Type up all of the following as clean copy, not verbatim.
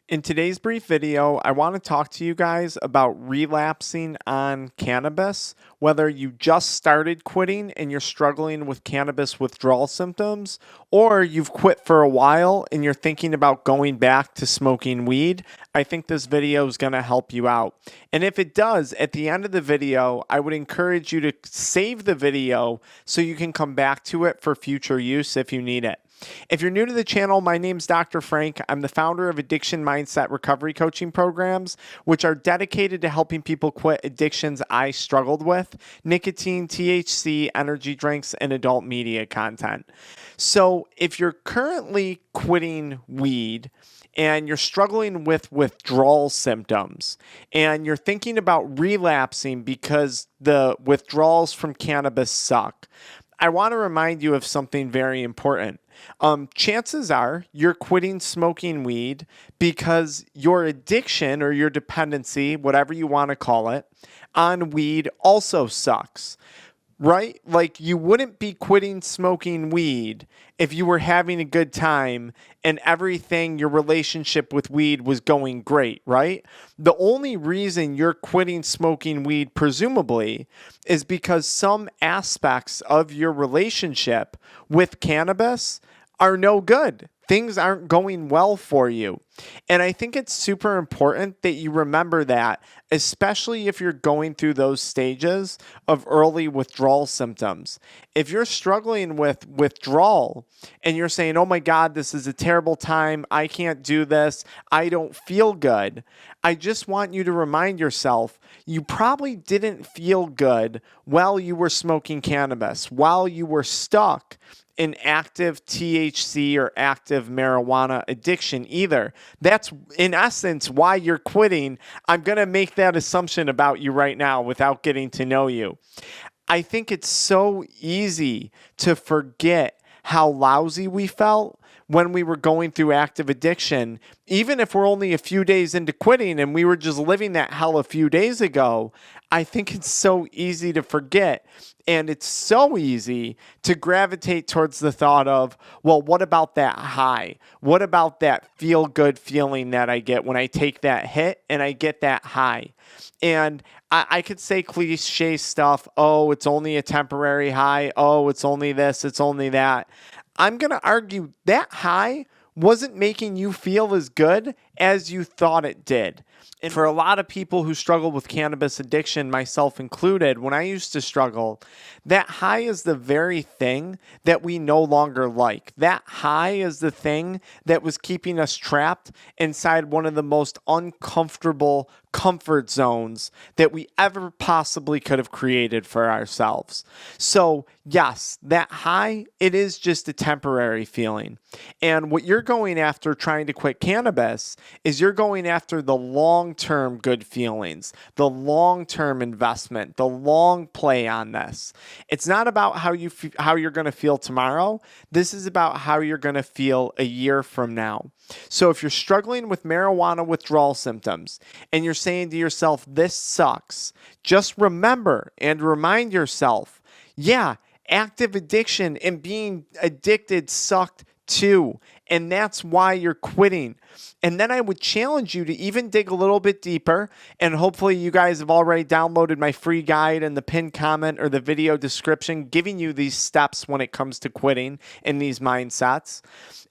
In today's brief video, I want to talk to you guys about relapsing on cannabis, whether you just started quitting and you're struggling with cannabis withdrawal symptoms, or you've quit for a while and you're thinking about going back to smoking weed. I think this video is going to help you out. And if it does, at the end of the video, I would encourage you to save the video so you can come back to it for future use if you need it. If you're new to the channel, my name's Dr. Frank. I'm the founder of AddictionMindset recovery coaching programs, which are dedicated to helping people quit addictions I struggled with: nicotine, THC, energy drinks, and adult media content. So if you're currently quitting weed and you're struggling with withdrawal symptoms and you're thinking about relapsing because the withdrawals from cannabis suck, I want to remind you of something very important. Chances are you're quitting smoking weed because your addiction or your dependency, whatever you want to call it, on weed also sucks, right? Like, you wouldn't be quitting smoking weed if you were having a good time and everything, your relationship with weed was going great, right? The only reason you're quitting smoking weed, presumably, is because some aspects of your relationship with cannabis are no good. Things aren't going well for you. And I think it's super important that you remember that, especially if you're going through those stages of early withdrawal symptoms. If you're struggling with withdrawal and you're saying, oh my God, this is a terrible time, I can't do this, I don't feel good, I just want you to remind yourself, you probably didn't feel good while you were smoking cannabis, while you were stuck in active THC or active marijuana addiction either. That's in essence why you're quitting. I'm going to make that assumption about you right now without getting to know you. I think it's so easy to forget how lousy we felt when we were going through active addiction, even if we're only a few days into quitting and we were just living that hell a few days ago. I think it's so easy to forget. And it's so easy to gravitate towards the thought of, well, what about that high? What about that feel-good feeling that I get when I take that hit and I get that high? And I could say cliche stuff. Oh, it's only a temporary high. Oh, it's only this. It's only that. I'm going to argue that high wasn't making you feel as good as you thought it did. And for a lot of people who struggle with cannabis addiction, myself included, when I used to struggle, that high is the very thing that we no longer like. That high is the thing that was keeping us trapped inside one of the most uncomfortable comfort zones that we ever possibly could have created for ourselves. So yes, that high, it is just a temporary feeling. And what you're going after trying to quit cannabis is you're going after the long-term good feelings, the long-term investment, the long play on this. It's not about how you're going to feel tomorrow. This is about how you're going to feel a year from now. So if you're struggling with marijuana withdrawal symptoms and you're saying to yourself, this sucks, just remember and remind yourself, yeah, active addiction and being addicted sucked too. And that's why you're quitting. And then I would challenge you to even dig a little bit deeper. And hopefully you guys have already downloaded my free guide in the pinned comment or the video description, giving you these steps when it comes to quitting and these mindsets.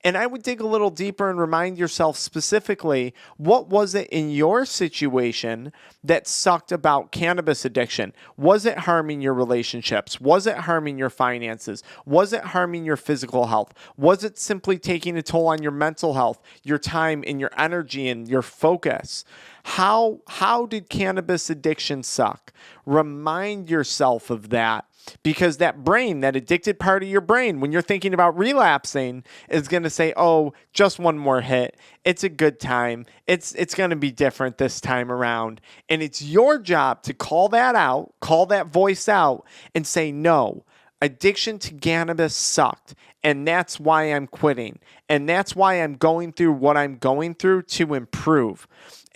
And I would dig a little deeper and remind yourself specifically, what was it in your situation that sucked about cannabis addiction? Was it harming your relationships? Was it harming your finances? Was it harming your physical health? Was it simply taking a toll on your mental health, your time and your energy and your focus? How did cannabis addiction suck? Remind yourself of that. Because that brain, that addicted part of your brain, when you're thinking about relapsing, is going to say, oh, just one more hit. It's a good time. It's going to be different this time around. And it's your job to call that out, call that voice out, and say, no, addiction to cannabis sucked. And that's why I'm quitting. And that's why I'm going through what I'm going through to improve.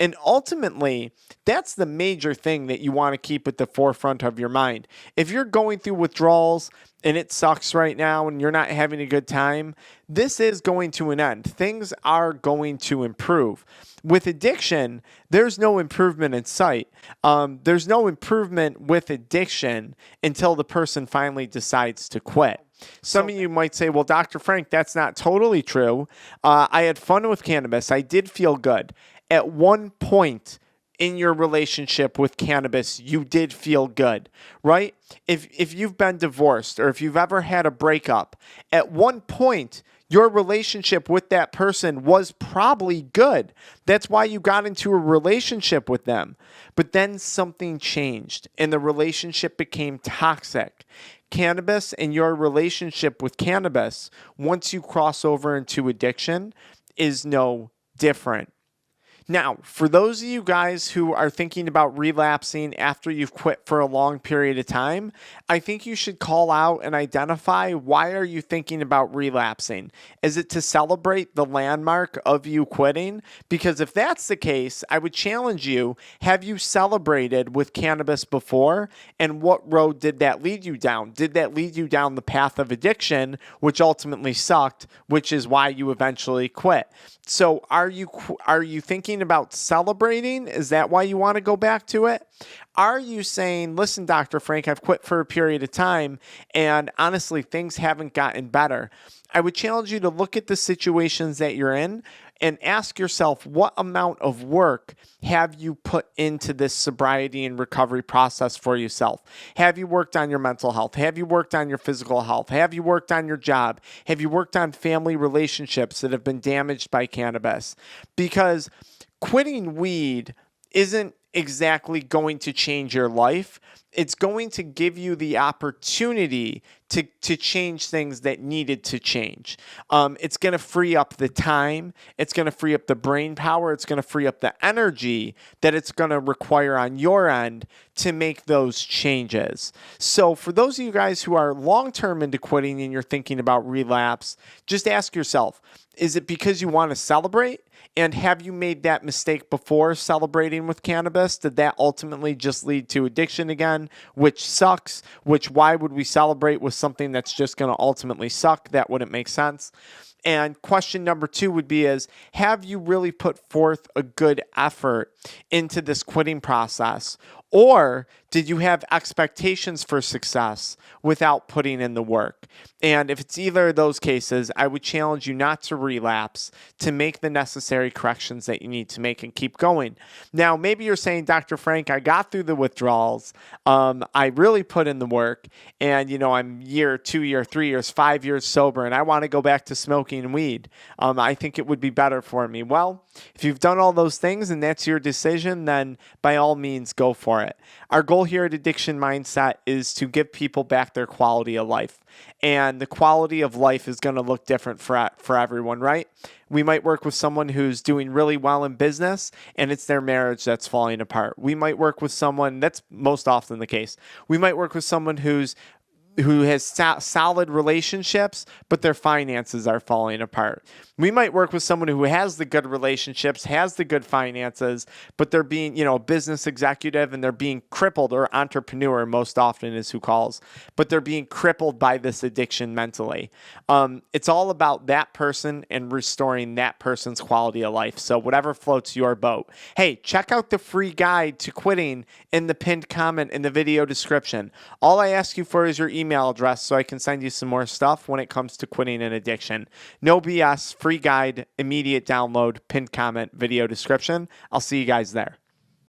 And ultimately, that's the major thing that you want to keep at the forefront of your mind. If you're going through withdrawals and it sucks right now and you're not having a good time, this is going to an end. Things are going to improve. With addiction, there's no improvement in sight. There's no improvement with addiction until the person finally decides to quit. Some of you might say, well, Dr. Frank, that's not totally true. I had fun with cannabis. I did feel good. At one point in your relationship with cannabis, you did feel good, right? If you've been divorced or if you've ever had a breakup, at one point, your relationship with that person was probably good. That's why you got into a relationship with them. But then something changed and the relationship became toxic. Cannabis and your relationship with cannabis, once you cross over into addiction, is no different. Now, for those of you guys who are thinking about relapsing after you've quit for a long period of time, I think you should call out and identify, why are you thinking about relapsing? Is it to celebrate the landmark of you quitting? Because if that's the case, I would challenge you, have you celebrated with cannabis before? And what road did that lead you down? Did that lead you down the path of addiction, which ultimately sucked, which is why you eventually quit? So are you thinking about celebrating? Is that why you want to go back to it? Are you saying, listen, Dr. Frank, I've quit for a period of time and honestly, things haven't gotten better? I would challenge you to look at the situations that you're in and ask yourself, what amount of work have you put into this sobriety and recovery process for yourself? Have you worked on your mental health? Have you worked on your physical health? Have you worked on your job? Have you worked on family relationships that have been damaged by cannabis? Because quitting weed isn't exactly going to change your life. It's going to give you the opportunity to change things that needed to change. It's going to free up the time. It's going to free up the brain power. It's going to free up the energy that it's going to require on your end to make those changes. So for those of you guys who are long-term into quitting and you're thinking about relapse, just ask yourself, is it because you want to celebrate? And have you made that mistake before celebrating with cannabis? Did that ultimately just lead to addiction again, which sucks? Why would we celebrate with something that's just going to ultimately suck? That wouldn't make sense. And question number 2 would be have you really put forth a good effort into this quitting process? Or did you have expectations for success without putting in the work? And if it's either of those cases, I would challenge you not to relapse, to make the necessary corrections that you need to make and keep going. Now, maybe you're saying, Dr. Frank, I got through the withdrawals. I really put in the work and, I'm year, 2 year, 3 years, 5 years sober and I want to go back to smoking weed. I think it would be better for me. Well, if you've done all those things and that's your decision, then by all means, go for it. Our goal here at Addiction Mindset is to give people back their quality of life. And the quality of life is going to look different for everyone, right? We might work with someone who's doing really well in business and it's their marriage that's falling apart. We might work with someone, that's most often the case. We might work with someone who has solid relationships, but their finances are falling apart. We might work with someone who has the good relationships, has the good finances, but they're being, a business executive and they're being crippled, or entrepreneur most often is who calls, but they're being crippled by this addiction mentally. It's all about that person and restoring that person's quality of life. So whatever floats your boat. Hey, check out the free guide to quitting in the pinned comment in the video description. All I ask you for is your email address so I can send you some more stuff when it comes to quitting an addiction. No BS, free guide, immediate download, pinned comment, video description. I'll see you guys there.